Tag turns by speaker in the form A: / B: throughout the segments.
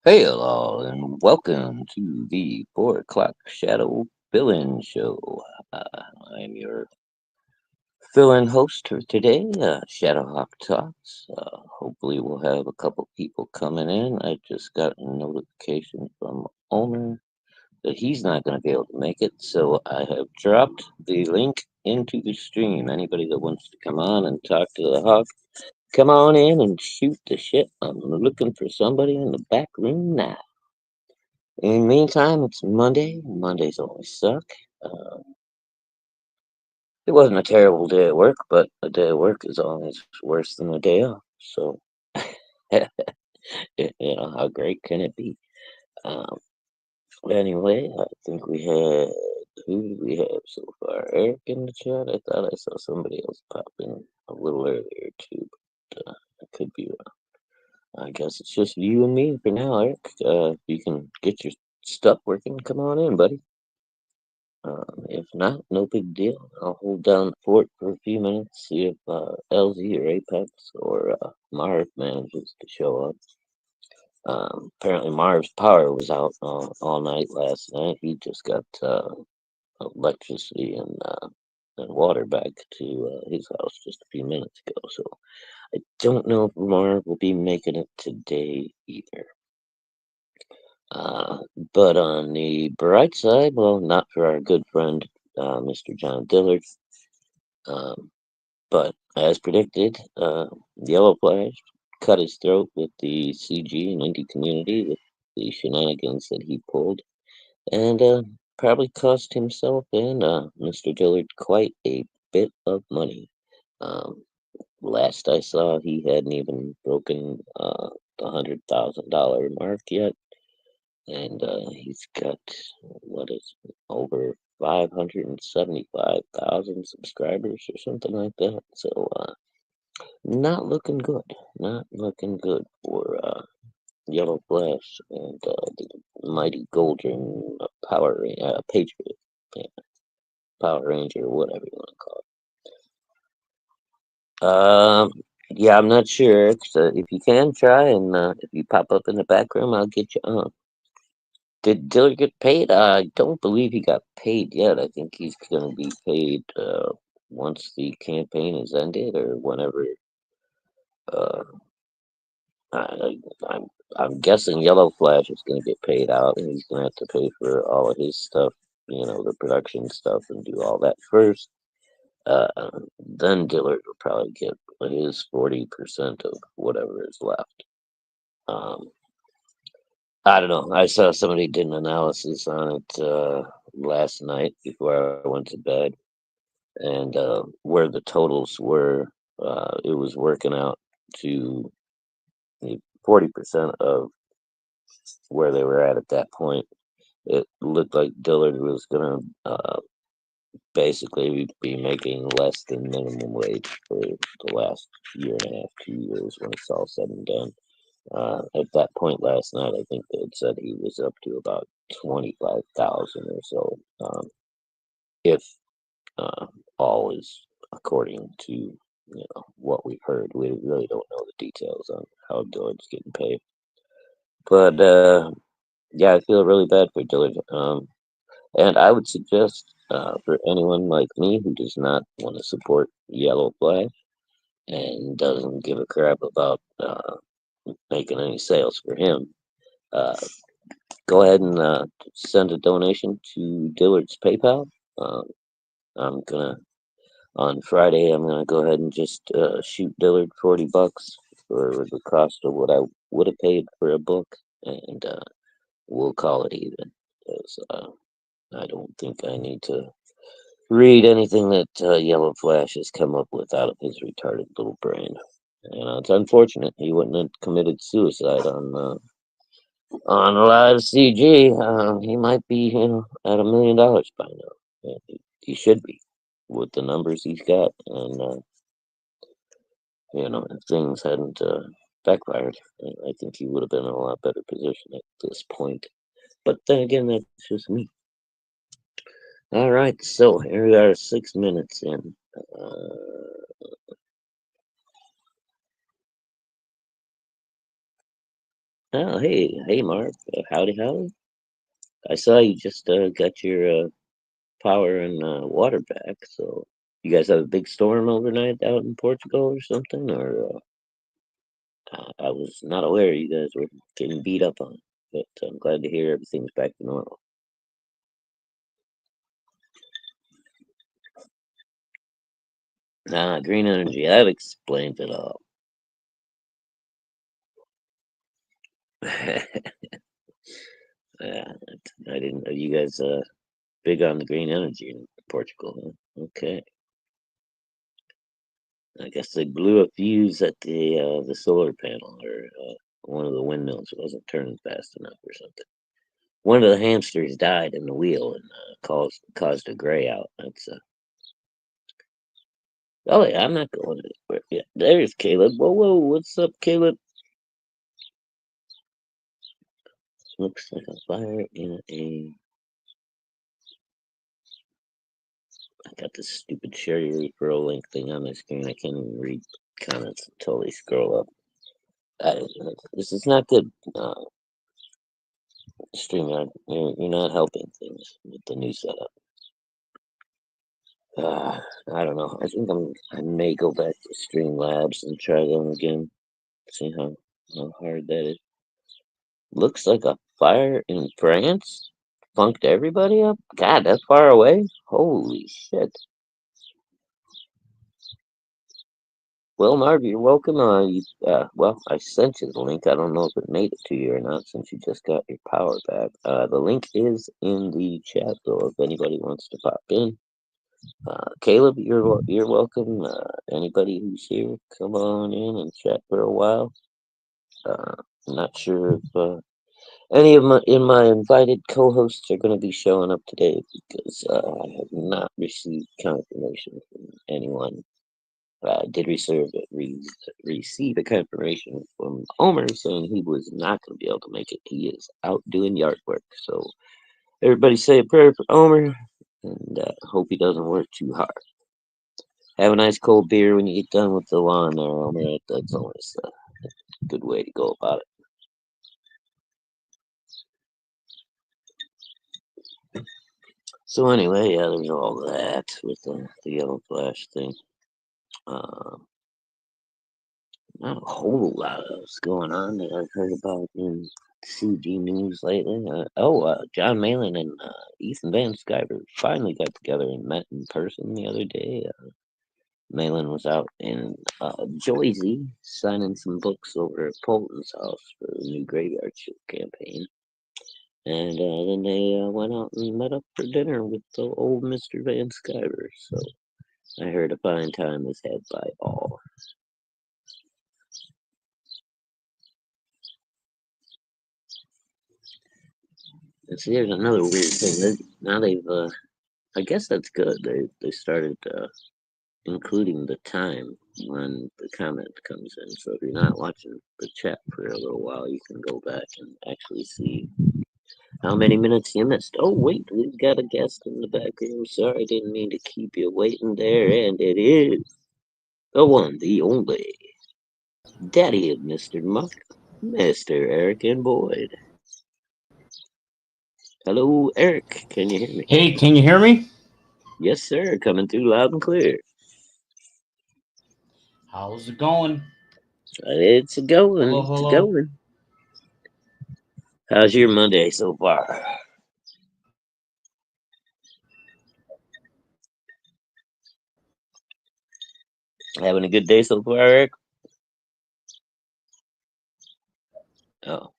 A: Hey, hello, and welcome to the 4 o'clock Shadow Fill-In Show. I'm your fill-in host for today, Shadowhawk Talks. Hopefully, we'll have a couple people coming in. I just got a notification from owner that he's not going to be able to make it, so I have dropped the link into the stream. Anybody that wants to come on and talk to the Hawk, come on in and shoot the shit. I'm looking for somebody in the back room now. In the meantime, it's Monday. Mondays always suck. Uh, it wasn't a terrible day at work, but a day at work is always worse than a day off. So, how great can it be? Um, anyway, I think we had, who did we have so far? Eric in the chat? I thought I saw somebody else pop in a little earlier too, but I could be wrong. I guess it's just you and me for now, Eric. If you can get your stuff working, come on in, buddy. If not, no big deal. I'll hold down the fort for a few minutes, see if LZ or Apex or Marv manages to show up. Apparently, Marv's power was out all night last night. He just got electricity and water back to his house just a few minutes ago. So I don't know if Marv will be making it today either. Uh, but on the bright side, well, not for our good friend Mr. John Dillard. Um, but as predicted, Yellow Flash cut his throat with the CG and indie community with the shenanigans that he pulled, and probably cost himself and Mr. Dillard quite a bit of money. Um, last I saw, he hadn't even broken the $100,000 mark yet, and he's got what is it, over 575,000 subscribers or something like that. So not looking good. Not looking good for Yellow Flash and the mighty Golden Patriot, yeah, Power Ranger, whatever you want to call it. Yeah, I'm not sure. So if you can try and if you pop up in the back room, I'll get you on. Did Dillard get paid? I don't believe he got paid yet. I think he's going to be paid once the campaign is ended or whenever. Uh, I, I'm I'm guessing Yellow Flash is going to get paid out, and he's going to have to pay for all of his stuff, the production stuff, and do all that first. Uh, then Dillard will probably get his 40% of whatever is left. Um, I don't know. I saw somebody did an analysis on it last night before I went to bed, and where the totals were, it was working out to 40% of where they were at that point. It looked like Dillard was going to basically be making less than minimum wage for the last year and a half, 2 years when it's all said and done. At that point last night, I think they had said he was up to about 25,000 or so, if uh, all is according to what we've heard. We really don't know the details on how Dillard's getting paid, but yeah, I feel really bad for Dillard. And I would suggest for anyone like me who does not want to support Yellow Flash and doesn't give a crap about making any sales for him, uh, go ahead and send a donation to Dillard's PayPal. Um, I'm gonna on Friday. I'm gonna go ahead and just shoot Dillard $40 for the cost of what I would have paid for a book, and we'll call it even. Because I don't think I need to read anything that Yellow Flash has come up with out of his retarded little brain. It's unfortunate he wouldn't have committed suicide on live CG. He might be, at $1 million by now. He should be with the numbers he's got, and if things hadn't backfired, I think he would have been in a lot better position at this point. But then again, that's just me. All right, so here we are, 6 minutes in. Oh, hey, Mark. Howdy. I saw you just got your power and water back. So, you guys have a big storm overnight out in Portugal or something? Or I was not aware you guys were getting beat up on. But I'm glad to hear everything's back to normal. Green energy. That explains it all. Yeah, I didn't know you guys big on the green energy in Portugal. Huh? Okay. I guess they blew a fuse at the solar panel, or one of the windmills wasn't turning fast enough, or something. One of the hamsters died in the wheel and caused a gray out. That's oh yeah, I'm not going anywhere. Yeah, there's Caleb. Whoa, what's up, Caleb? Looks like a fire in a. I got this stupid share your referral link thing on my screen. I can't even read comments until they scroll up. This is not good. StreamYard, you're not helping things with the new setup. I don't know. I think I may go back to Streamlabs and try them again. See how hard that is. Looks like a fire in France funked everybody up. God, that's far away. Holy shit. Well, Marv, you're welcome. Well, I sent you the link. I don't know if it made it to you or not since you just got your power back. The link is in the chat, though, if anybody wants to pop in. Caleb, you're welcome. Anybody who's here, come on in and chat for a while. I'm not sure if any of my invited co-hosts are going to be showing up today because I have not received confirmation from anyone. I did receive a confirmation from Omer saying he was not going to be able to make it. He is out doing yard work. So everybody say a prayer for Omer and hope he doesn't work too hard. Have a nice cold beer when you get done with the lawn there, Omer. That's always a good way to go about it. So anyway, yeah, there's all that with the yellow flash thing. Not a whole lot else going on that I've heard about in CG news lately. John Malin and Ethan Van Sciver finally got together and met in person the other day. Malin was out in Jersey signing some books over at Polton's house for the new Graveyard Shift campaign. And then they went out and met up for dinner with the old Mr. Van Sciver. So I heard a fine time was had by all. And see, there's another weird thing. Now they've, I guess that's good. They started including the time when the comment comes in. So if you're not watching the chat for a little while, you can go back and actually see how many minutes you missed. Oh wait, we've got a guest in the background. Sorry, I didn't mean to keep you waiting there. And it is the one, the only daddy of Mr. Muck, Mr. Eric and Boyd. Hello, Eric. Can you hear me?
B: Hey, can you hear me?
A: Yes, sir. Coming through loud and clear.
B: How's it going?
A: It's going.
B: Hello,
A: It's
B: hello.
A: going. How's your Monday so far? Having a good day so far, Eric? Oh,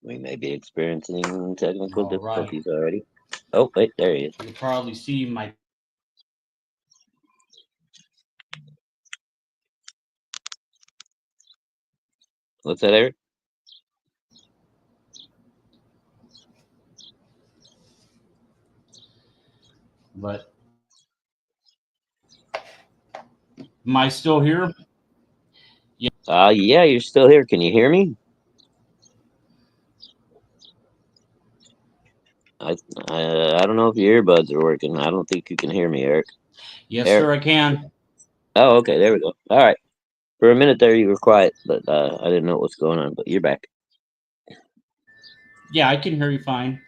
A: we may be experiencing technical
B: All right.
A: difficulties already. Oh, wait, there he is.
B: You can probably see my.
A: What's that, Eric?
B: But am I still here?
A: Yeah, you're still here. Can you hear me? I don't know if your earbuds are working. I don't think you can hear me, Eric.
B: Yes,
A: Eric.
B: sir, I can.
A: Oh, okay, there we go. All right. For a minute there, you were quiet, but I didn't know what was going on. But you're back.
B: Yeah, I can hear you fine.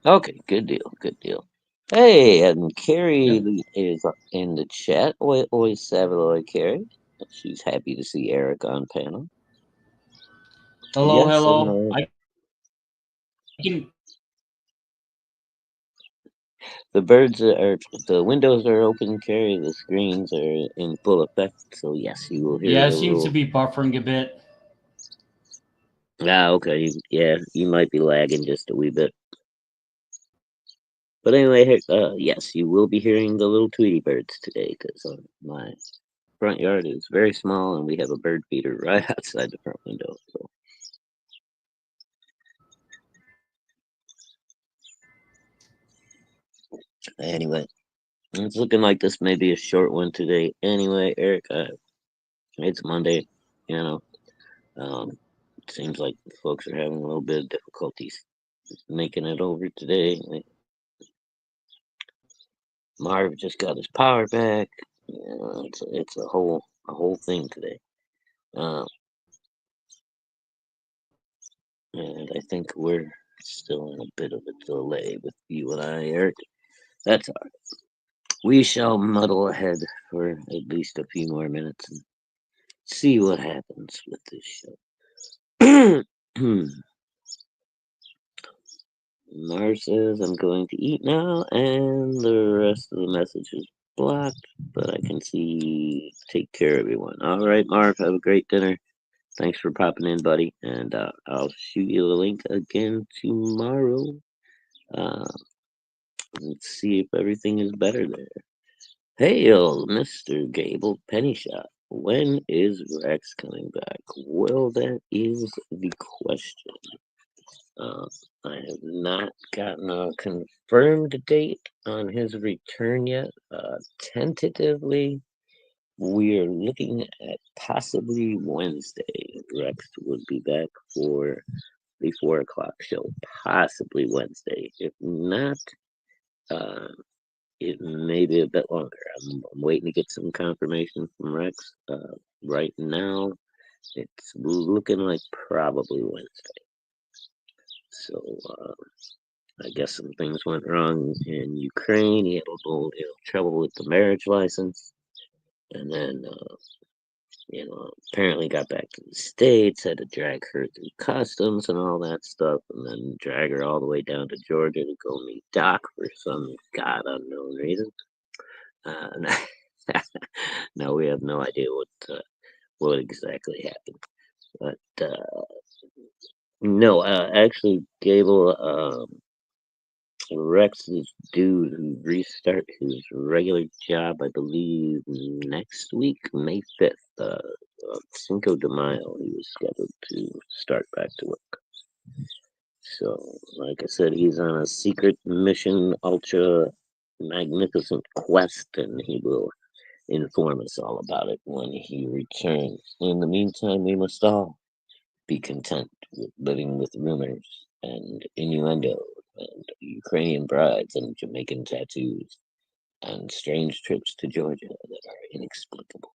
A: Okay, good deal, good deal. Hey, and Carrie
B: Yep.
A: is in the chat. Oi, Savaloy Carrie. She's happy to see Eric on panel.
B: Hello,
A: Yes, and
B: hello. I can.
A: the birds are, the windows are open, Carrie. The screens are in full effect. So yes, you will hear
B: Yeah, it
A: the
B: seems to
A: little.
B: be buffering a bit.
A: Ah, okay. Yeah, you might be lagging just a wee bit. But anyway, yes, you will be hearing the little Tweety birds today because my front yard is very small and we have a bird feeder right outside the front window. So anyway, it's looking like this may be a short one today. Anyway, Eric, it's Monday. You know, um, it seems like folks are having a little bit of difficulties making it over today. Marv just got his power back. You know, it's a whole thing today. Um, and I think we're still in a bit of a delay with you and I, Eric. That's all right. We shall muddle ahead for at least a few more minutes and see what happens with this show. Mars says I'm going to eat now, and the rest of the message is blocked, but I can see take care, everyone. All right, Marv, have a great dinner. Thanks for popping in, buddy, and I'll shoot you the link again tomorrow. Uh, let's see if everything is better there. Hail, Mr. Gable Pennyshot. When is Rex coming back? Well, that is the question. Uh, I have not gotten a confirmed date on his return yet. Tentatively, we are looking at possibly Wednesday. Rex would be back for the 4 o'clock show, possibly Wednesday. If not, uh, it may be a bit longer. I'm waiting to get some confirmation from Rex. Right now, it's looking like probably Wednesday. So I guess some things went wrong in Ukraine. He had a little trouble with the marriage license, and then apparently got back to the States. Had to drag her through customs and all that stuff, and then drag her all the way down to Georgia to go meet Doc for some god unknown reason. Uh, no, we have no idea what exactly happened. But no, actually, Gable, Rex is due to restart his regular job, I believe, next week, May 5th. Cinco de Mayo, he was scheduled to start back to work. So, like I said, he's on a secret mission, ultra magnificent quest, and he will inform us all about it when he returns. In the meantime, we must all be content with living with rumors and innuendo and Ukrainian brides and Jamaican tattoos and strange trips to Georgia that are inexplicable.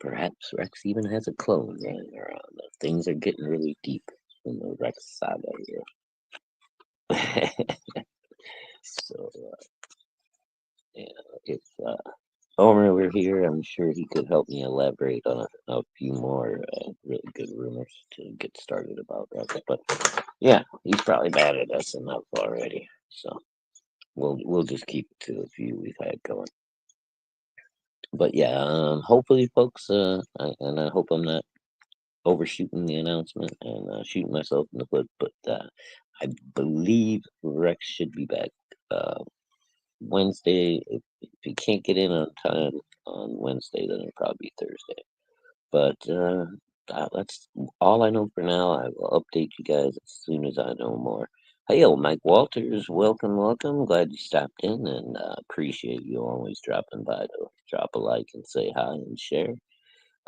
A: Perhaps Rex even has a clone running around. Things are getting really deep in the Rex saga here. So, yeah, if Homer were here, I'm sure he could help me elaborate on a few more really good rumors to get started about Rex. But yeah, he's probably mad at us enough already. So we'll just keep it to a few we've had going. But yeah, hopefully, folks, and I hope I'm not overshooting the announcement and shooting myself in the foot. But I believe Rex should be back Wednesday. If he can't get in on time on Wednesday, then it'll probably be Thursday. But that's all I know for now. I will update you guys as soon as I know more. Hey, Mike Walters, welcome, welcome. Glad you stopped in and appreciate you always dropping by to drop a like and say hi and share.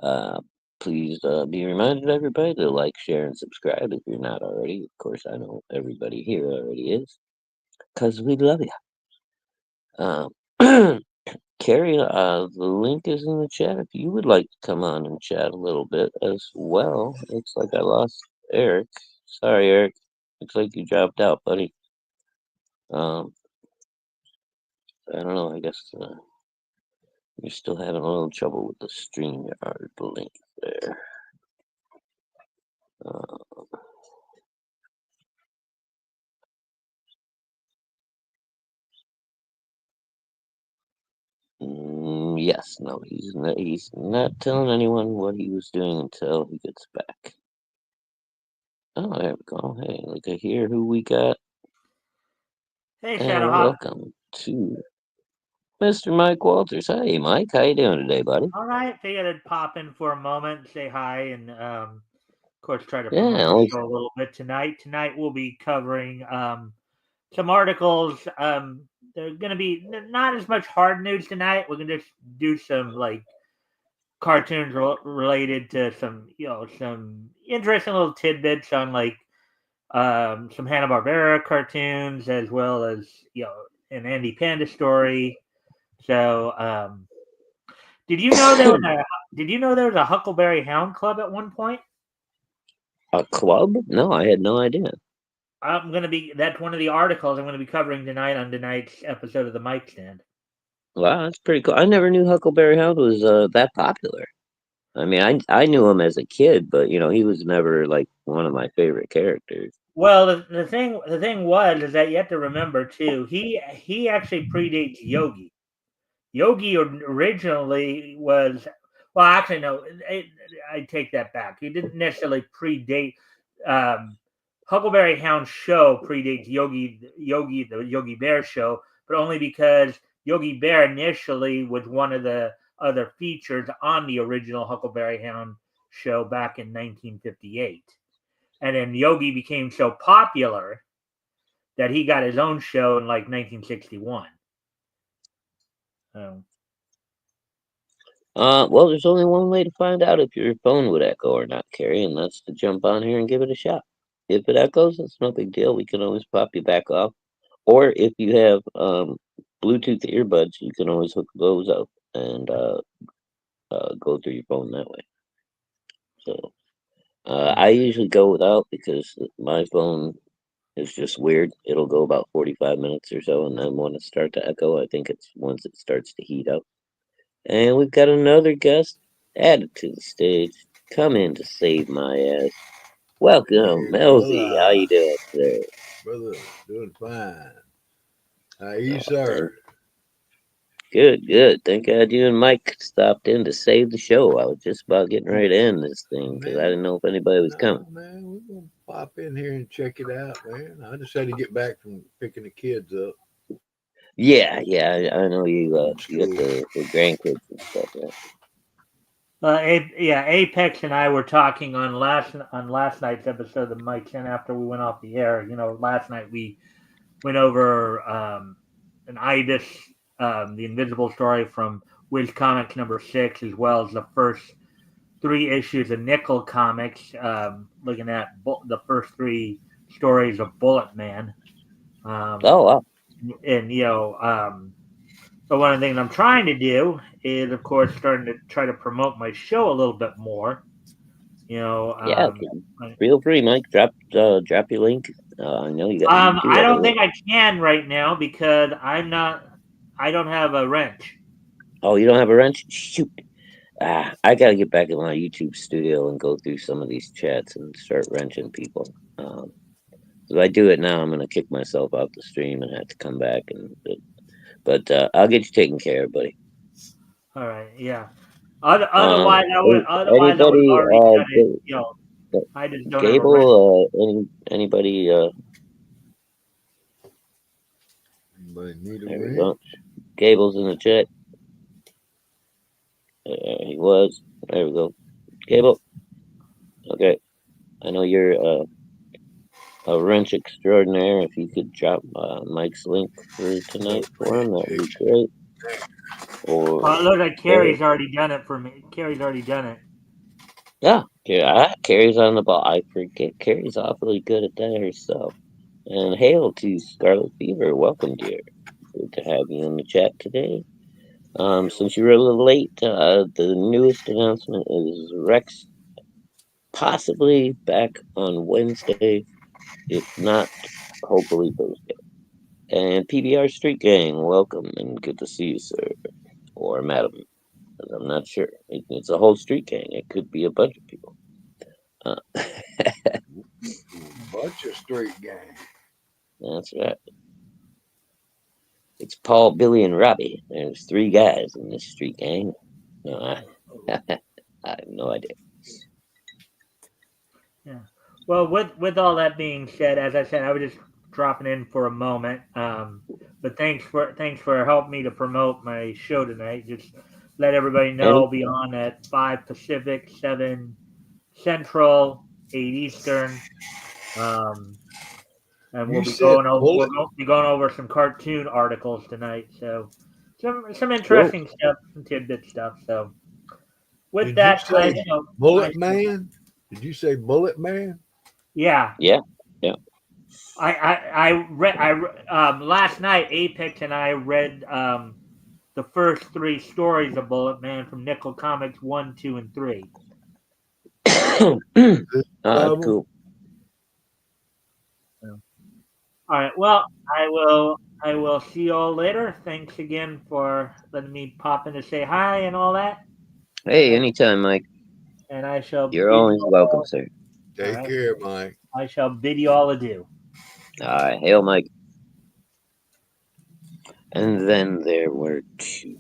A: Uh, please be reminded, everybody, to like, share, and subscribe if you're not already. Of course, I know everybody here already is because we love you. Um, Carrie, the link is in the chat if you would like to come on and chat a little bit as well. Looks like I lost Eric. Sorry, Eric. Looks like you dropped out, buddy. I don't know. I guess you're still having a little trouble with the StreamYard link there. Yes, no, he's not telling anyone what he was doing until he gets back. Oh, there we go. Hey, look at here who we got.
C: Hey,
A: And
C: Shadowhawk.
A: welcome to Mr. Mike Walters. Hey, Mike, how you doing today, buddy?
C: All right, figured I'd pop in for a moment, say hi, and of course try to
A: Yeah,
C: promote the
A: always-
C: show a little bit tonight. Tonight we'll be covering some articles. They're going to be not as much hard news tonight. We're going to just do some like cartoons related to some some interesting little tidbits on like some Hanna-Barbera cartoons, as well as an Andy Panda story. So did you know there was a Huckleberry Hound Club at one point?
A: A club? No, I had no idea.
C: That's one of the articles I'm gonna be covering tonight on tonight's episode of the Mic Stand.
A: Wow, that's pretty cool. I never knew Huckleberry Hound was that popular. I mean, I knew him as a kid, but he was never like one of my favorite characters.
C: Well, the thing is that you have to remember too. He actually predates Yogi. Yogi originally was actually no. I take that back. He didn't necessarily predate. Huckleberry Hound show predates the Yogi Bear show, but only because Yogi Bear initially was one of the other features on the original Huckleberry Hound show back in 1958. And then Yogi became so popular that he got his own show in like 1961.
A: Well, there's only one way to find out if your phone would echo or not, Carrie, and that's to jump on here and give it a shot. If it echoes, it's no big deal. We can always pop you back off. Or if you have Bluetooth earbuds, you can always hook those up and go through your phone that way. So I usually go without because my phone is just weird. It'll go about 45 minutes or so, and then when it starts to echo, I think it's once it starts to heat up. And we've got another guest added to the stage. Come in to save my ass. Welcome, Melzy. How you doing today?
D: Brother, doing fine. How are you, sir?
A: Good, good. Thank God you and Mike stopped in to save the show. I was just about getting ready to end this thing because I didn't know if anybody was coming.
D: Man, we're going to pop in here and check it out, man. I just had to get back from picking the kids up.
A: Yeah, I know you got the grandkids and stuff, right?
C: Apex and I were talking on last night's episode of Mike Chen after we went off the air. Last night we went over an Ibis, the Invisible story from Wiz Comics number 6, as well as the first 3 issues of Nickel Comics, looking at the first 3 stories of Bullet Man.
A: Oh, wow.
C: And so one of the things I'm trying to do is, of course, starting to try to promote my show a little bit more.
A: Feel free, Mike. Drop your link. I know you got.
C: I don't think I can right now because I don't have a wrench.
A: Oh, you don't have a wrench? Shoot. I gotta get back in my YouTube studio and go through some of these chats and start wrenching people. If I do it now, I'm gonna kick myself out the stream and have to come back. But I'll get you taken care of, buddy.
C: All right, yeah. Otherwise, I would already done it. I just don't
A: Gable, anybody?
D: Anybody need a
A: There we
D: wrench?
A: go. Gable's in the chat. He was. There we go. Gable. Okay. I know you're a wrench extraordinaire. If you could drop Mike's link for tonight for him, that would be great. Or
C: it looks like Carrie's already done it for me. Carrie's already done it.
A: Yeah, Carrie's on the ball. I forget Carrie's awfully good at that herself. And hail to Scarlet Fever. Welcome, dear. Good to have you in the chat today. Since you were a little late, the newest announcement is Rex possibly back on Wednesday, if not, hopefully Thursday. And PBR Street Gang, welcome and good to see you, sir, or madam. 'Cause I'm not sure. It's a whole street gang. It could be a bunch of people. Uh,
D: Bunch of street gang.
A: that's right. It's Paul, Billy, and Robbie. There's 3 guys in this street gang. No, I have no idea.
C: Yeah. Well, with all that being said, as I said, I was just dropping in for a moment. But thanks for helping me to promote my show tonight. Just let everybody know
A: And
C: I'll be on at 5 Pacific, 7 Central, 8 Eastern. And
D: You
C: we'll be
D: said
C: going over
D: bullet.
C: we'll be going over some cartoon articles tonight. So some
A: cool.
C: interesting stuff, some tidbit stuff. So with
D: Did you
C: that,
D: say Bullet Man? Did you say Bullet Man?
C: yeah.
A: Yeah, yeah.
C: I read last night. Apex and I read the first 3 stories of Bullet Man from Nickel Comics 1, 2, and 3.
A: That's cool.
C: All right. Well, I will see you all later. Thanks again for letting me pop in to say hi and all that.
A: Hey, anytime, Mike.
C: And I shall.
A: You're
C: bid
A: always
C: you
A: welcome,
C: all-
A: sir.
D: Take
C: right.
D: care, Mike.
C: I shall bid you all adieu.
A: All right, hail, Mike. And then there were 2.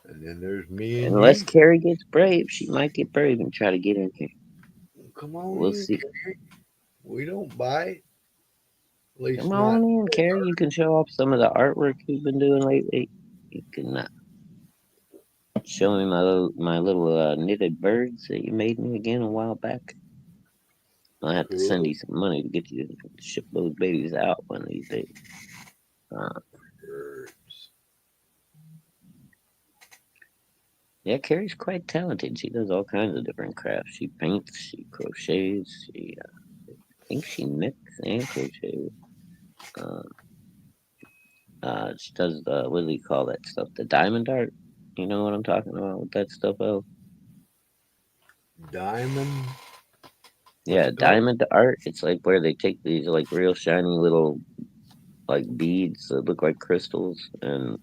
D: And then there's me and
A: Unless
D: you.
A: Carrie gets brave, she might get brave and try to get in here.
D: Come on
A: We'll
D: in,
A: see.
D: Carrie. We don't bite. At least
A: Come
D: not.
A: on in, Carrie. You can show off some of the artwork you've been doing lately. You can show me my little knitted birds that you made me again a while back. I'll have to send
D: Cool.
A: you some money to get you to ship those babies out one of these days.
D: Birds.
A: Yeah, Carrie's quite talented. She does all kinds of different crafts. She paints, she crochets, I think she knits and crochets. She does the, what do you call that stuff? The diamond art. You know what I'm talking about with that stuff, Oh,
D: Diamond.
A: yeah,
D: What's it called?
A: diamond art. It's like where they take these like real shiny little like beads that look like crystals and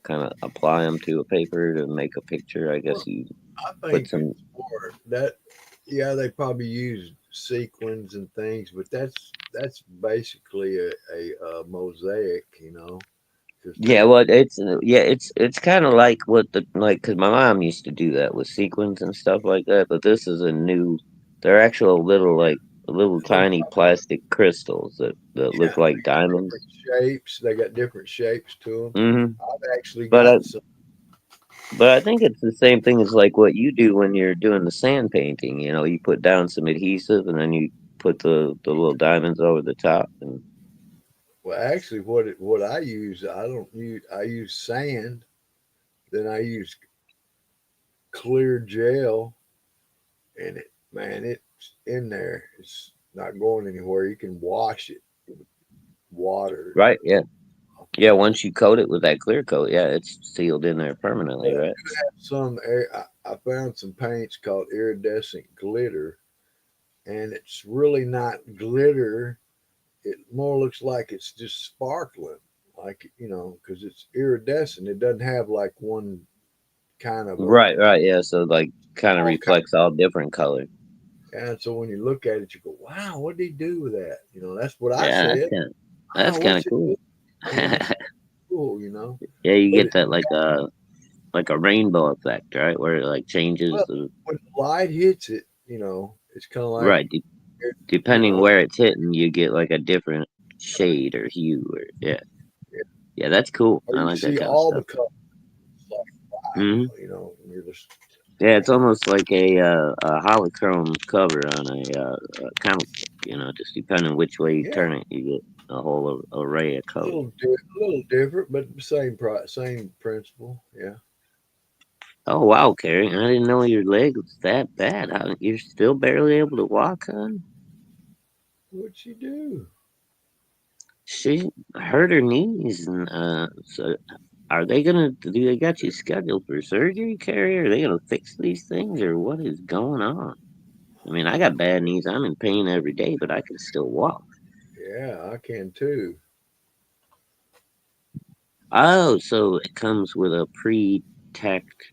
A: kind of apply them to a paper to make a picture. I guess you
D: I
A: put
D: think
A: some.
D: it's more that. Yeah, they probably use sequins and things, but that's basically a mosaic, you know. Just
A: Yeah,
D: take
A: well, it's kind of like what the like because my mom used to do that with sequins and stuff like that. But this is a new. They're actual little tiny plastic crystals that
D: yeah,
A: look like diamonds.
D: different shapes. They got different shapes to them.
A: Hmm.
D: I've actually
A: But
D: got some.
A: I think it's the same thing as like what you do when you're doing the sand painting. You know, you put down some adhesive and then you put the little diamonds over the top. And
D: Well, actually, what I use, I use sand. Then I use clear gel, and it's in there. It's not going anywhere. You can wash it with water.
A: right, yeah, yeah. Once you coat it with that clear coat, yeah, it's sealed in there permanently, right?
D: I found some paints called iridescent glitter, and it's really not glitter. It more looks like it's just sparkling, like because it's iridescent. It doesn't have like one kind of a
A: Right, right, yeah. So like, kind of
D: all kind.
A: reflects all different colors.
D: And so when you look at it, you go, "Wow, what did he do with that?" That's what I
A: Yeah,
D: said.
A: that's
D: Wow,
A: kind
D: what's
A: of
D: he
A: cool.
D: do? Cool.
A: Yeah, you
D: But
A: get that like a rainbow effect, right? Where it like changes
D: well,
A: the
D: when the light hits it, it's kind of like,
A: right.
D: you
A: Depending
D: know,
A: where it's hitting, you get like a different shade or hue, or yeah, yeah. That's cool.
D: or
A: I
D: you
A: like that
D: see
A: kind of
D: all
A: stuff.
D: the colors. It's like,
A: Hmm.
D: wow, and you're just,
A: Yeah, it's almost like a holochrome cover on a comic book. You know, just depending which way you
D: yeah,
A: turn it, you get a whole array of
D: a
A: colors.
D: little different, but same principle. Yeah.
A: Oh wow, Carrie! I didn't know your leg was that bad. You're still barely able to walk, huh?
D: What'd she do?
A: She hurt her knees, and so are they gonna do they got you scheduled for surgery, Carrie? Are they gonna fix these things, or what is going on? I mean, I got bad knees. I'm in pain every day, but I can still walk.
D: Yeah, I can too.
A: Oh, so it comes with a pre-tacked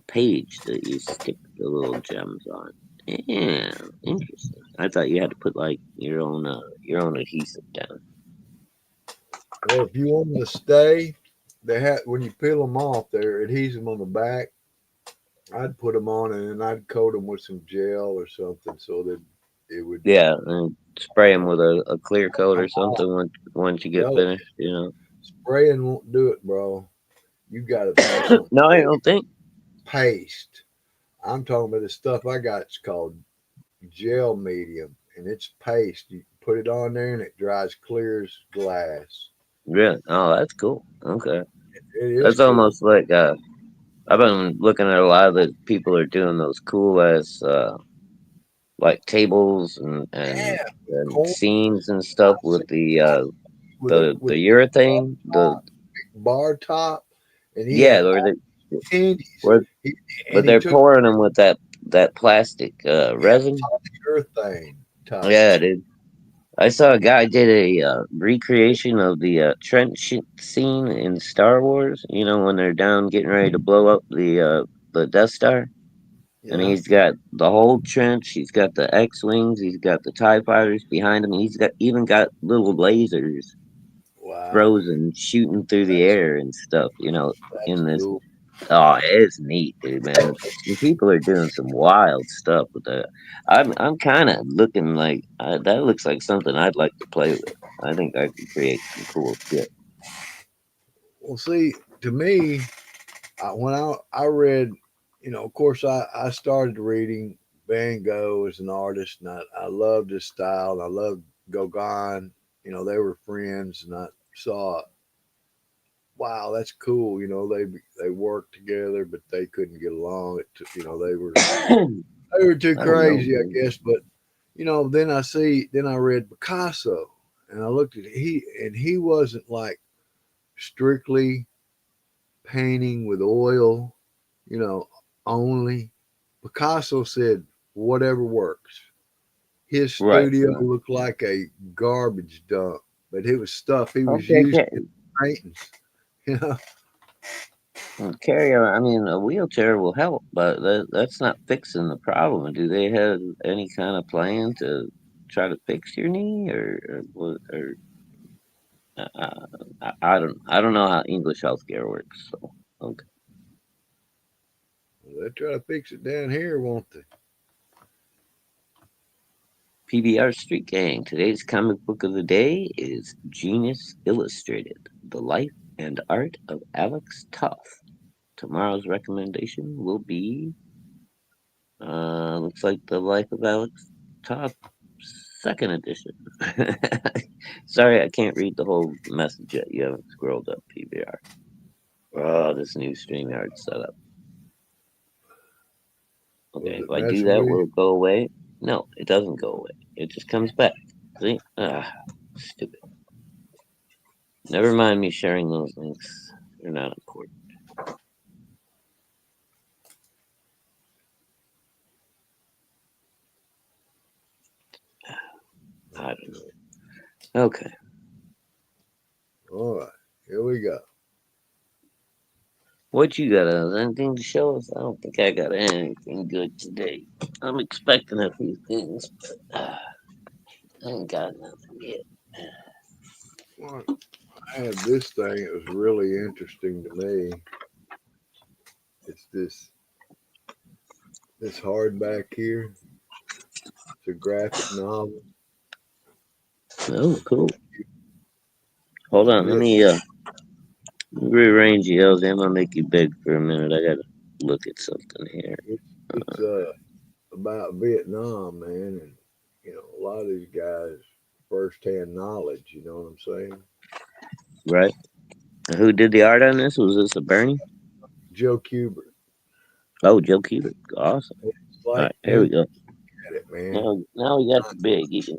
A: page that you stick the little gems on. Yeah, interesting. I thought you had to put like your own adhesive down.
D: Well, if you want them to stay, they have when you peel them off, they're adhesive on the back. I'd put them on and then I'd coat them with some gel or something so that it would.
A: Yeah, and spray them with a clear coat or something once you get
D: Tell it,
A: finished. You know.
D: spraying won't do it, bro. You got to buy some
A: No, I don't think.
D: paste. I'm talking about the stuff I got. It's called gel medium, and it's paste. You put it on there, and it dries clear as glass.
A: Really? Oh, that's cool. Okay,
D: It is
A: that's
D: cool.
A: almost like I've been looking at a lot of the people are doing those cool ass like tables
D: Yeah,
A: and
D: corn
A: scenes and stuff with the
D: with
A: urethane. The
D: bar top, and he
A: yeah,
D: had
A: or
D: all
A: the
D: candies.
A: where
D: He,
A: but
D: and he
A: they're
D: took
A: pouring them with that plastic resin.
D: polyurethane type.
A: Yeah, dude. I saw a guy did a recreation of the trench scene in Star Wars. You know when they're down getting ready to blow up the Death Star, and
D: Yeah.
A: he's got the whole trench. He's got the X-wings. He's got the Tie fighters behind him. He's got even got little lasers
D: Wow.
A: frozen shooting through the
D: That's
A: air and stuff. You know,
D: that's
A: in this.
D: cool.
A: Oh, it's neat, dude, man. Some people are doing some wild stuff with that. I'm kind of looking like that looks like something I'd like to play with. I think I could create some cool shit.
D: Well, see, to me, when I read, of course, I started reading Van Gogh as an artist, and I loved his style, and I loved Gauguin. They were friends, and I saw, wow, that's cool. They worked together, but they couldn't get along.
A: I
D: They were too
A: don't know,
D: crazy, I
A: man.
D: guess. But then I read Picasso, and I looked at he wasn't like strictly painting with oil, you know, only. Picasso said, whatever works. His
A: Right.
D: studio looked like a garbage dump, but it was stuff he was
A: Okay,
D: using in paintings. You know,
A: carry on. I mean, a wheelchair will help, but that's not fixing the problem. Do they have any kind of plan to try to fix your knee, or I don't know how English healthcare works. So okay.
D: they try to fix it down here, won't they?
A: PBR Street Gang. Today's comic book of the day is Genius Illustrated: The Life and Art of Alex Toth. Tomorrow's recommendation will be looks like The Life of Alex Toth, second edition. Sorry, I can't read the whole message yet. You haven't scrolled up, PBR. Oh, this new StreamYard setup.
D: Was
A: Okay, if
D: it
A: I do
D: messing
A: that,
D: with you?
A: will it go away? No, it doesn't go away. It just comes back. See? Stupid. Never mind me sharing those links. They're not important. I don't know. Okay.
D: All right, here we go.
A: What you got? Anything to show us? I don't think I got anything good today. I'm expecting a few things, but I ain't got nothing yet.
D: Well, I have this thing that was really interesting to me. It's this hardback here. It's a graphic novel.
A: Oh, cool. Hold on. Let
D: Viet,
A: me rearrange you, LJ. I'm gonna make you big for a minute. I gotta look at something here.
D: it's about Vietnam, man, and a lot of these guys firsthand knowledge. You know what I'm saying?
A: Right. Who did the art on this? Was this a Bernie?
D: Joe Kubert.
A: Oh, Joe Cubic. Awesome.
D: It's
A: All
D: like
A: right, here we
D: him
A: go.
D: at it, man.
A: Now we got the big. You can,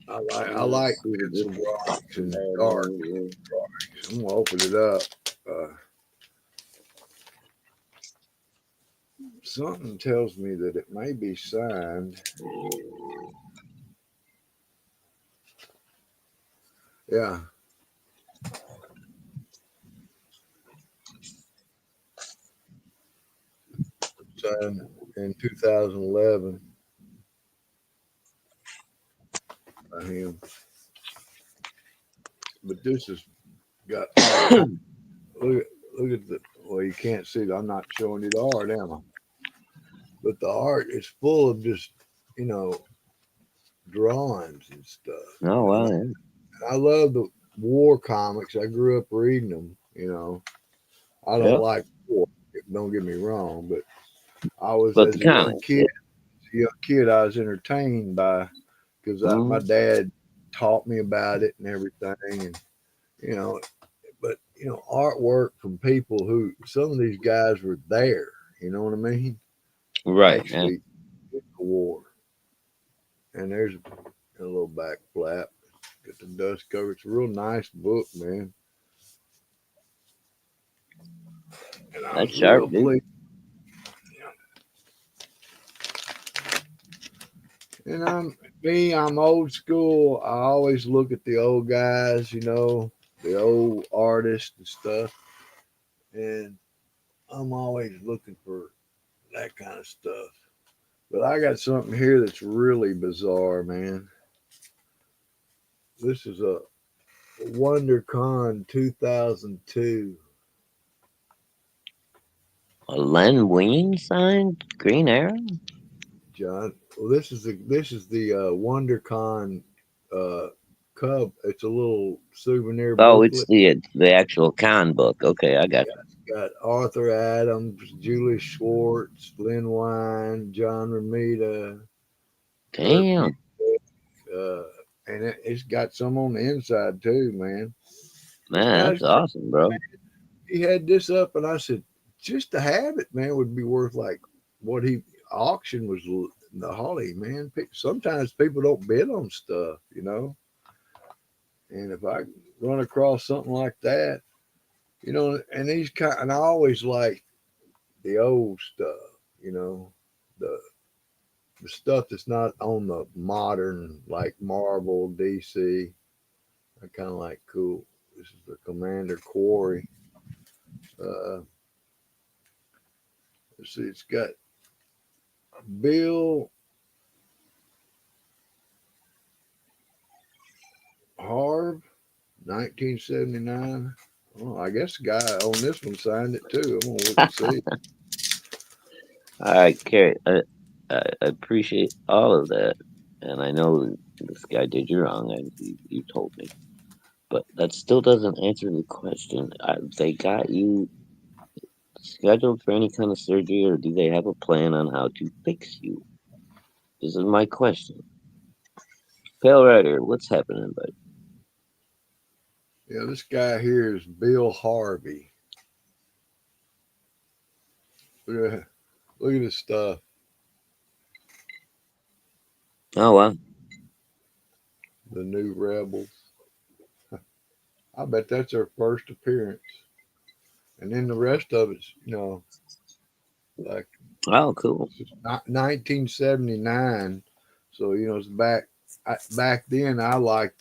D: I like pencil drawings and dark drawings. I'm gonna open it up. Something tells me that it may be signed. Yeah. Signed in 2011 by him. But this has got look at the well, you can't see it. I'm not showing you the art, am I? But the art is full of just, you know, drawings and stuff.
A: Oh wow. Yeah.
D: I love the war comics. I grew up reading them, you know. I don't
A: Yep.
D: like war, don't get me wrong, but I was
A: But
D: as
A: the
D: a young
A: comics.
D: kid, I was entertained by because my
A: Mhm.
D: dad taught me about it and everything, and you know, but you know, artwork from people who some of these guys were there. You know what I mean?
A: Right. Yeah.
D: Actually, in the war. And there's a little back flap. Got the dust cover. It's a real nice book, man. And I
A: That's
D: was
A: sharp,
D: real
A: dude.
D: pleased. And I'm old school. I always look at the old guys, you know, the old artists and stuff. And I'm always looking for that kind of stuff. But I got something here that's really bizarre, man. This is a WonderCon 2002.
A: A Len Wein signed Green Arrow.
D: John. Well, this is the WonderCon uh, Cub. It's a little souvenir
A: Oh, it's
D: booklet.
A: the actual con book. Okay, I got you.
D: Got Arthur Adams, Julie Schwartz, Lynn Wine, John Romita, Kurt,
A: Damn.
D: uh, and it's got some on the inside too, man. This
A: Man,
D: guy's
A: that's awesome, bro.
D: he had this up, and I said, just to have it, man, would be worth like what he auction was the Holly, man. Sometimes people don't bid on stuff, you know. And if I run across something like that, you know, and I always like the old stuff, you know, the the stuff that's not on the modern like Marvel, DC. I kind of like cool. This is the Commander Quarry. Uh, let's see, it's got Bill Harv, 1979. Oh, I guess the guy on this one signed it too. I'm gonna look and see.
A: All right, Carrie. I appreciate all of that, and I know this guy did you wrong. You told me, but that still doesn't answer the question. They got you scheduled for any kind of surgery, or do they have a plan on how to fix you? This is my question. Pale Rider, what's happening, buddy?
D: Yeah, this guy here is Bill Harvey. Look at his stuff.
A: Oh wow.
D: The New Rebels. I bet that's their first appearance. And then the rest of it's, you know, like
A: Oh, cool.
D: 1979. So, you know, it's back then I like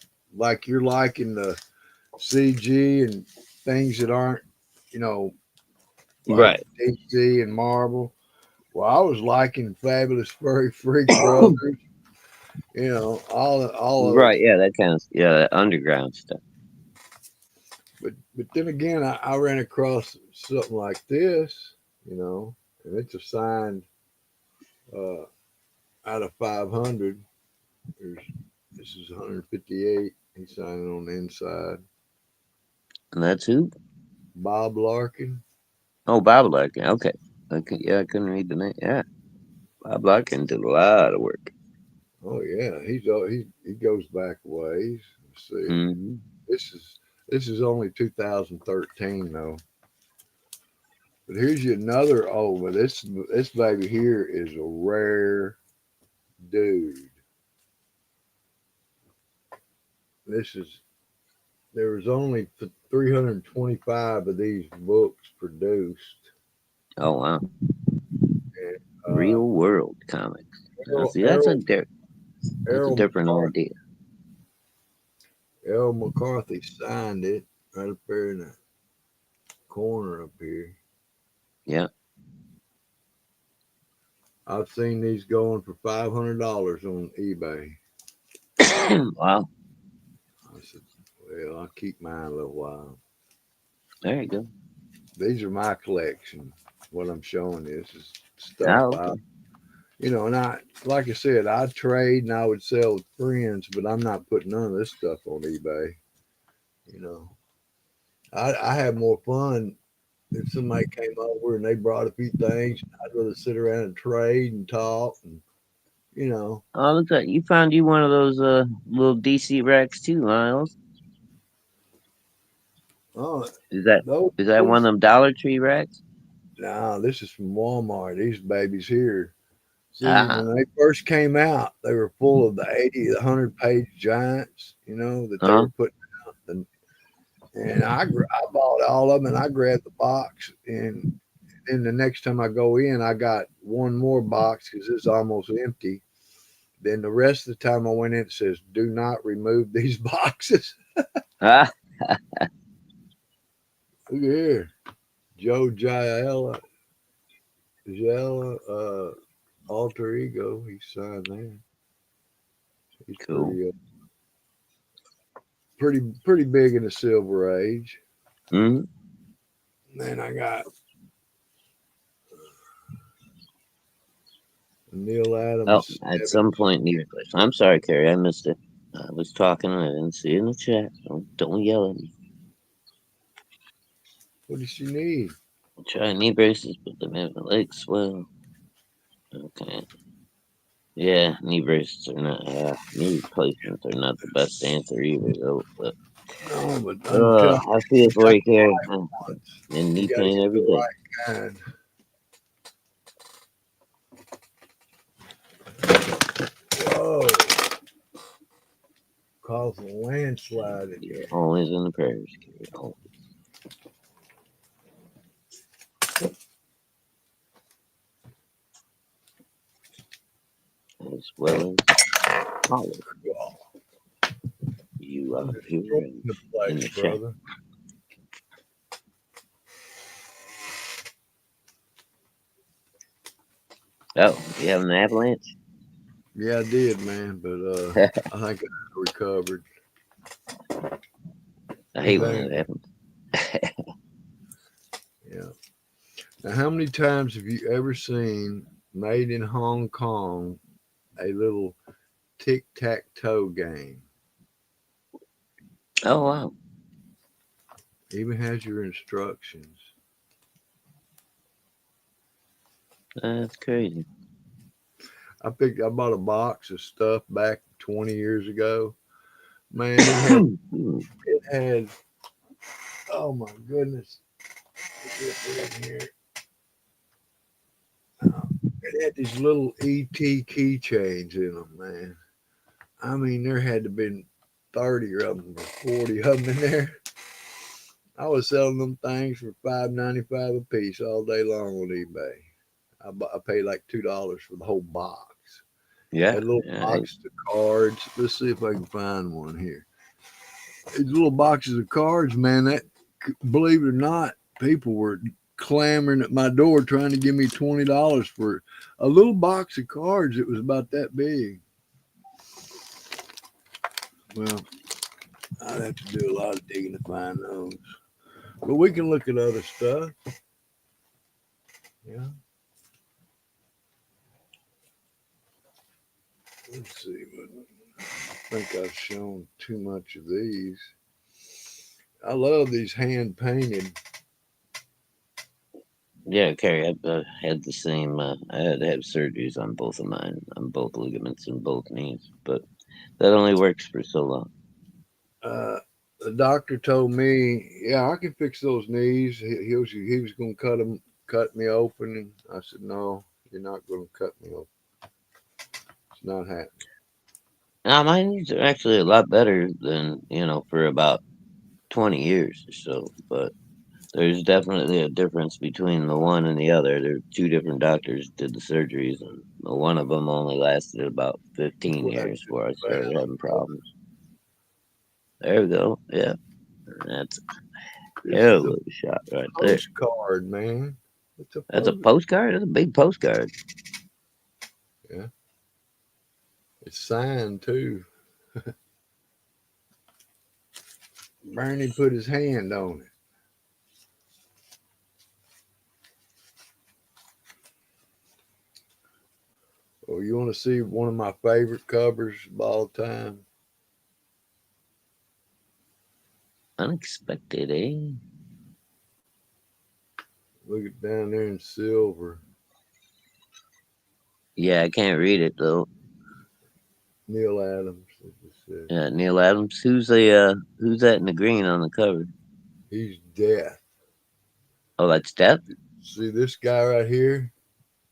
D: you're liking the CG and things that aren't, you know, like
A: Right.
D: DC and Marvel. Well, I was liking Fabulous Furry Freak Brothers, you know, all of
A: Right. Yeah, that kind of that underground stuff.
D: but then again I ran across something like this, you know, and it's a signed uh out of 500. There's this is 158. He's signing on the inside.
A: And that's who?
D: Bob Larkin.
A: Oh, Bob Larkin. Okay. Okay. Yeah, I couldn't read the name. Yeah, Bob Larkin did a lot of work.
D: Oh yeah, he goes back a ways. Let's see.
A: Hmm.
D: This is only 2013 though. But here's you another old one. This baby here is a rare dude. there was only 325 of these books produced.
A: Oh wow.
D: Uh,
A: Real world comics.
D: Errol,
A: See, that's a
D: Errol,
A: that's a different
D: McCarthy,
A: idea.
D: Errol McCarthy signed it right up there in the corner up here.
A: Yeah.
D: I've seen these going for $500 on eBay.
A: Wow.
D: I said, well, I'll keep mine a little while.
A: There you go.
D: These are my collection. What I'm showing you, this is
A: Oh,
D: stuff
A: okay.
D: and like I said, I trade and I would sell with friends, but I'm not putting none of this stuff on eBay. You know, I have more fun if somebody came over and they brought a few things. I'd rather sit around and trade and talk and, you know,
A: Oh, look at you found you one of those little DC racks too, Miles.
D: oh,
A: Is that
D: those,
A: is that one of them Dollar Tree racks?
D: nah, this is from Walmart. These babies here. See,
A: Ah,
D: when they first came out, they were full of the 80, the 100-page giants, you know, that they
A: huh?
D: were putting out. And I bought all of them and I grabbed the box. And then the next time I go in, I got one more box because it's almost empty. Then the rest of the time I went in, it says, do not remove these boxes.
A: Ah,
D: Look here. Joe Giella, alter ego. He signed there. He's
A: cool.
D: pretty big in the Silver Age.
A: Hmm.
D: Then I got Neil
A: Oh,
D: Adams.
A: at some point near this. I'm sorry, Carrie, I missed it. I was talking and I didn't see it in the chat. Don't yell at me.
D: What does she need?
A: I'll try knee braces, but they make my legs swell. Okay. Yeah, knee braces are not. Knee replacements are not the best answer either, though. But
D: No, but I'm telling
A: I feel
D: you,
A: for you, Carrie.
D: once.
A: And
D: You
A: knee
D: got to
A: pain
D: get
A: every
D: the
A: day.
D: right kind. Whoa. Causing a landslide in
A: You're
D: here.
A: always in the prayers, Carrie. Always. As well as Holly. You are here
D: Destroying the
A: in
D: place,
A: the chat.
D: brother.
A: Oh, you have an avalanche?
D: Yeah, I did, man, but I think I recovered.
A: I hate when that happens.
D: Yeah. Now, how many times have you ever seen Made in Hong Kong, a little tic-tac-toe game?
A: Oh, wow.
D: Even has your instructions.
A: That's crazy.
D: I bought a box of stuff back 20 years ago. Man, it had oh my goodness. It had these little ET keychains in them, man. I mean, there had to have been 30 of them or 40 of them in there. I was selling them things for $5.95 a piece all day long on eBay. I paid like $2 for the whole box.
A: Yeah.
D: Had little boxes of cards. Let's see if I can find one here. These little boxes of cards, man, that, believe it or not, people were clamoring at my door trying to give me $20 for a little box of cards that was about that big. Well, I'd have to do a lot of digging to find those. But we can look at other stuff. Yeah. Let's see. I think I've shown too much of these. I love these hand painted.
A: Yeah, Carrie, I had the same. I had to have surgeries on both of mine, on both ligaments in both knees, but that only works for so long.
D: The doctor told me, "Yeah, I can fix those knees." He was going to cut me open, and I said, "No, you're not going to cut me open. It's not happening."
A: Now, mine are actually a lot better than, for about 20 years or so. But there's definitely a difference between the one and the other. There are two different doctors did the surgeries, and one of them only lasted about 15
D: Well,
A: years before I started having problems. There we go. Yeah, that's a
D: this
A: hell
D: is a
A: of a shot right there.
D: postcard, man. It's a
A: That's a postcard. That's a big postcard.
D: Yeah. It's signed too. Bernie put his hand on it. Oh, you want to see one of my favorite covers of all time?
A: Unexpected, eh?
D: Look it down there in silver.
A: Yeah, I can't read it though.
D: Neil Adams. As it said.
A: Yeah, Neil Adams. Who's that in the green on the cover?
D: He's death.
A: Oh, that's Death?
D: See this guy right here?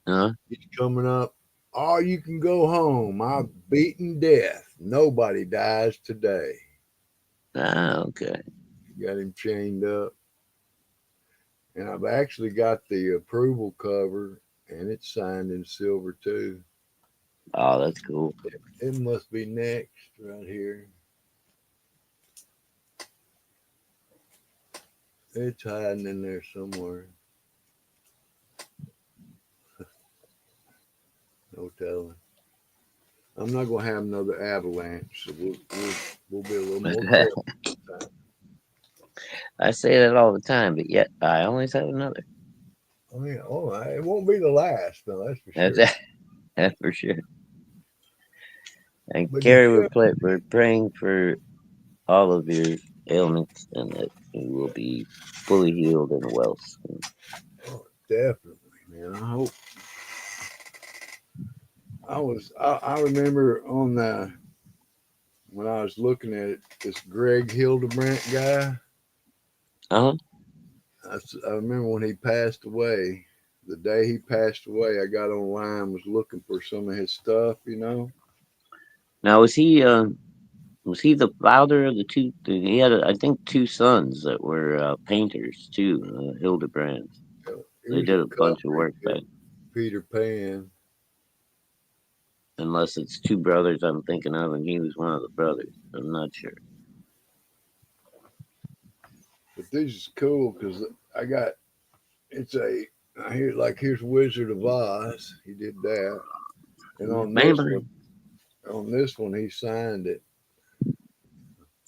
A: Huh?
D: He's coming up. Oh, you can go home. I've beaten death. Nobody dies today.
A: Ah, okay.
D: Got him chained up. And I've actually got the approval cover, and it's signed in silver too.
A: Oh, that's cool.
D: It must be next right here. It's hiding in there somewhere. No telling. I'm not gonna have another avalanche, so we'll be a little more careful.
A: I say that all the time, but yet I always have another.
D: I mean, it won't be the last, though. That's for sure.
A: That's for sure. And
D: But
A: Carrie, we're praying for all of your ailments and that you will be fully healed and well soon.
D: Oh, definitely, man. I hope. I remember on the when I was looking at it, this Greg Hildebrandt guy.
A: Uh-huh.
D: I remember when he passed away. The day he passed away, I got online, was looking for some of his stuff.
A: Now, was he the father of the two? He had, I think, two sons that were painters too, Hildebrands.
D: He
A: They
D: was
A: did a bunch of work back.
D: Peter Pan.
A: Unless it's two brothers I'm thinking of, and he was one of the brothers. I'm not sure.
D: But this is cool because here's Wizard of Oz. He did that, and on this one he signed it.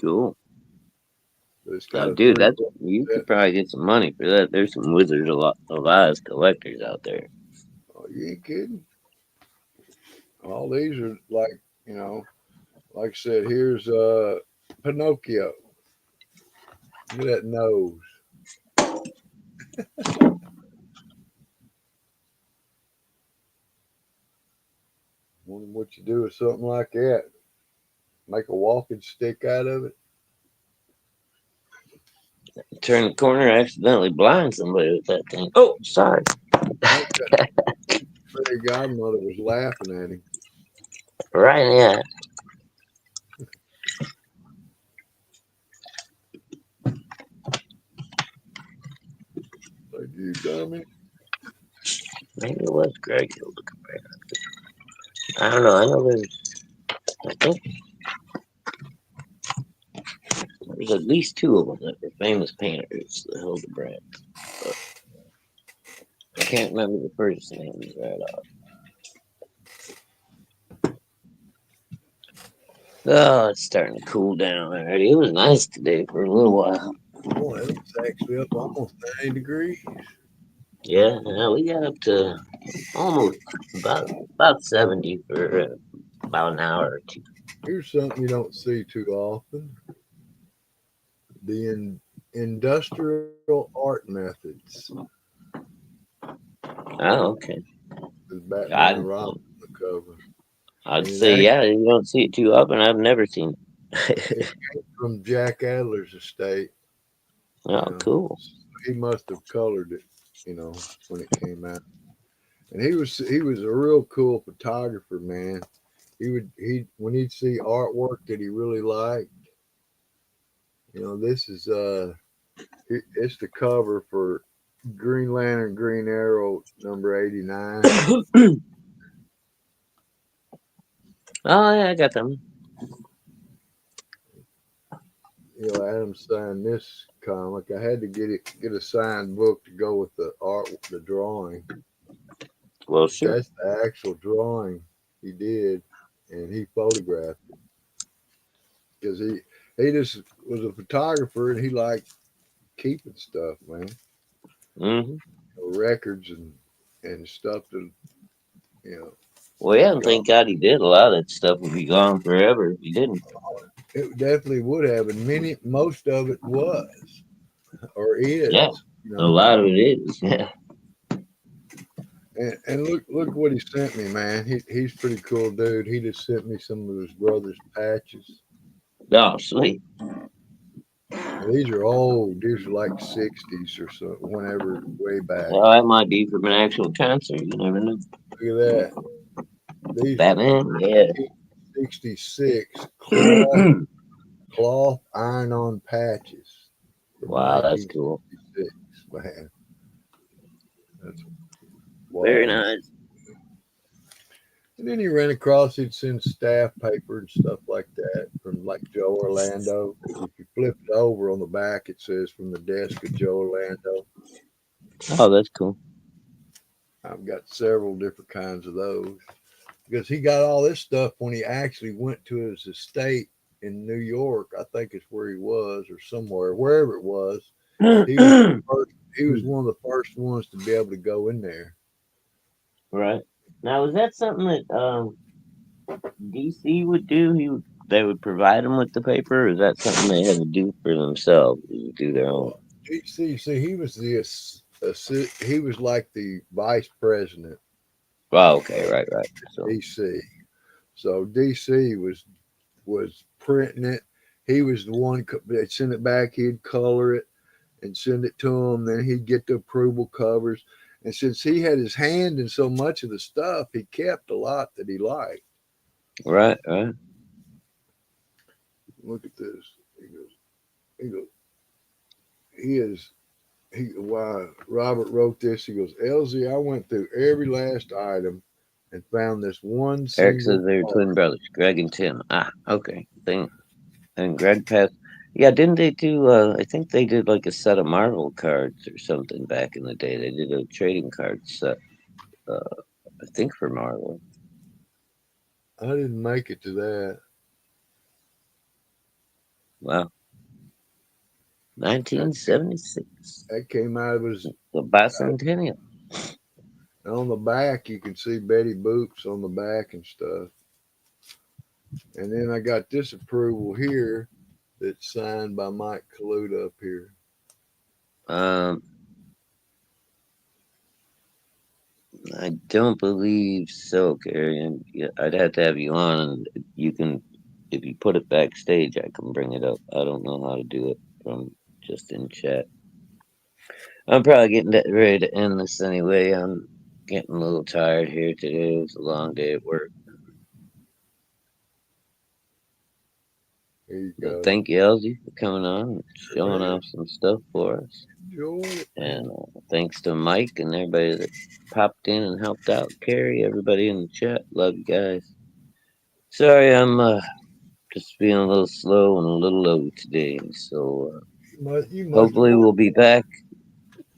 A: Cool.
D: It's got
A: Dude, you could probably get some money for that. There's some Wizards of Oz collectors out there.
D: Oh, you ain't kidding. All these are like I said. Here's Pinocchio. Look at that nose. Wonder what you do with something like that. Make a walking stick out of it.
A: Turn the corner, accidentally blind somebody with that thing. Oh, sorry.
D: Fairy godmother was laughing at him.
A: Right, yeah.
D: Like, you dummy.
A: Maybe it was Greg Hildebrandt. I don't know. I know I think there's at least two of them that were famous painters, the Hildebrandt. But I can't remember the first names right off. Oh, it's starting to cool down already. It was nice today for a little while.
D: Boy, it's actually up almost 90 degrees.
A: Yeah, we got up to almost about 70 for about an hour or two.
D: Here's something you don't see too often. The industrial art methods.
A: Oh, okay.
D: Is Batman and Robin on the cover.
A: I'd say, yeah, you don't see it too often. I've never seen it.
D: It came from Jack Adler's estate.
A: Oh, cool.
D: He must have colored it, when it came out. And he was a real cool photographer, man. when he'd see artwork that he really liked. This is it's the cover for Green Lantern Green Arrow number 89.
A: Oh yeah, I got them.
D: Adam signed this comic. I had to get a signed book to go with the art, the drawing.
A: Well, sure.
D: That's the actual drawing he did, and he photographed it because he just was a photographer and he liked keeping stuff, man.
A: Mm-hmm.
D: Records and stuff that you know.
A: Well, yeah, and thank God he did. A lot of that stuff would be gone forever if he didn't.
D: It definitely would have, and most of it was or is.
A: Yeah, a lot of it is. Yeah.
D: And look what he sent me, man. He's pretty cool dude. He just sent me some of his brother's patches.
A: Oh, sweet.
D: These are old. These are like 60s or so, whenever way back.
A: Well, that might be from an actual concert. You never know.
D: Look at that. These
A: Batman, yeah.
D: 66 cloth iron-on patches.
A: Wow, that's cool.
D: Man. That's
A: very nice.
D: And then he ran across, he'd send staff paper and stuff like that from like Joe Orlando. If you flip it over on the back, it says from the desk of Joe Orlando.
A: Oh, that's cool.
D: I've got several different kinds of those because he got all this stuff when he actually went to his estate in New York. I think it's where he was or somewhere, wherever it was. He was one of the first ones to be able to go in there.
A: Right. Now, is that something that DC would do? They would provide them with the paper, or is that something they had to do for themselves? Do their own?
D: DC, see, he was he was like the vice president.
A: Oh, okay, right.
D: So DC. So DC was printing it. He was the one that sent it back. He'd color it and send it to him. Then he'd get the approval covers. And since he had his hand in so much of the stuff, he kept a lot that he liked.
A: Right.
D: Look at this. He goes, why Robert wrote this. He goes, LZ, I went through every last item and found this one
A: Eric says
D: single
A: they're twin brothers, Greg and Tim. Ah, okay. And Greg passed. Yeah, didn't they do? I think they did like a set of Marvel cards or something back in the day. They did a trading card set. I think for Marvel.
D: I didn't make it to that.
A: Wow. 1976.
D: That came out of his
A: The bicentennial.
D: on the back. You can see Betty Boops on the back and stuff. And then I got this approval here that's signed by Mike Kaluta up here.
A: I don't believe so, Gary. And I'd have to have you on. You can, if you put it backstage, I can bring it up. I don't know how to do it from just in chat. I'm probably getting ready to end this anyway. I'm getting a little tired here today. It was a long day at work.
D: Here you go.
A: Thank you, Elsie, for coming on and showing off some stuff for us.
D: Enjoy it.
A: And thanks to Mike and everybody that popped in and helped out. Carrie, everybody in the chat. Love you guys. Sorry, I'm just being a little slow and a little low today. So hopefully we'll be back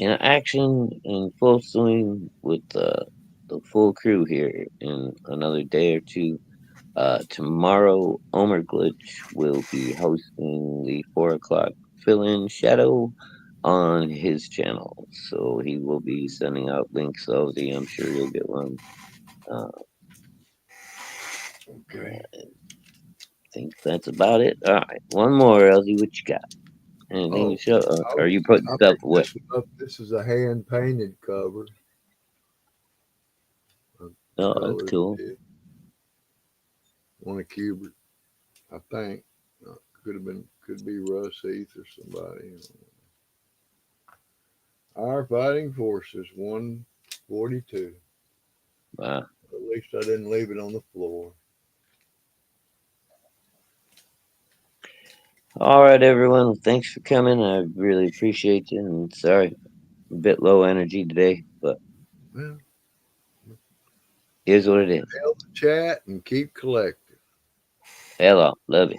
A: in action in full swing with the full crew here in another day or two. Tomorrow, Omer Glitch will be hosting the 4 o'clock fill-in shadow on his channel. So he will be sending out links. Elsie, I'm sure you'll get one.
D: Okay.
A: I think that's about it. All right. One more, Elsie. What you got? Anything to show? Are you putting stuff away?
D: This is a hand-painted cover.
A: Oh, that's cool.
D: One of Kubert, I think. Could be Russ Heath or somebody. Our Fighting Forces 142.
A: Wow.
D: At least I didn't leave it on the floor.
A: All right, everyone. Thanks for coming. I really appreciate you. And sorry, a bit low energy today, but
D: Well,
A: here's what it is.
D: hell the chat and keep collecting.
A: Hello. Love you.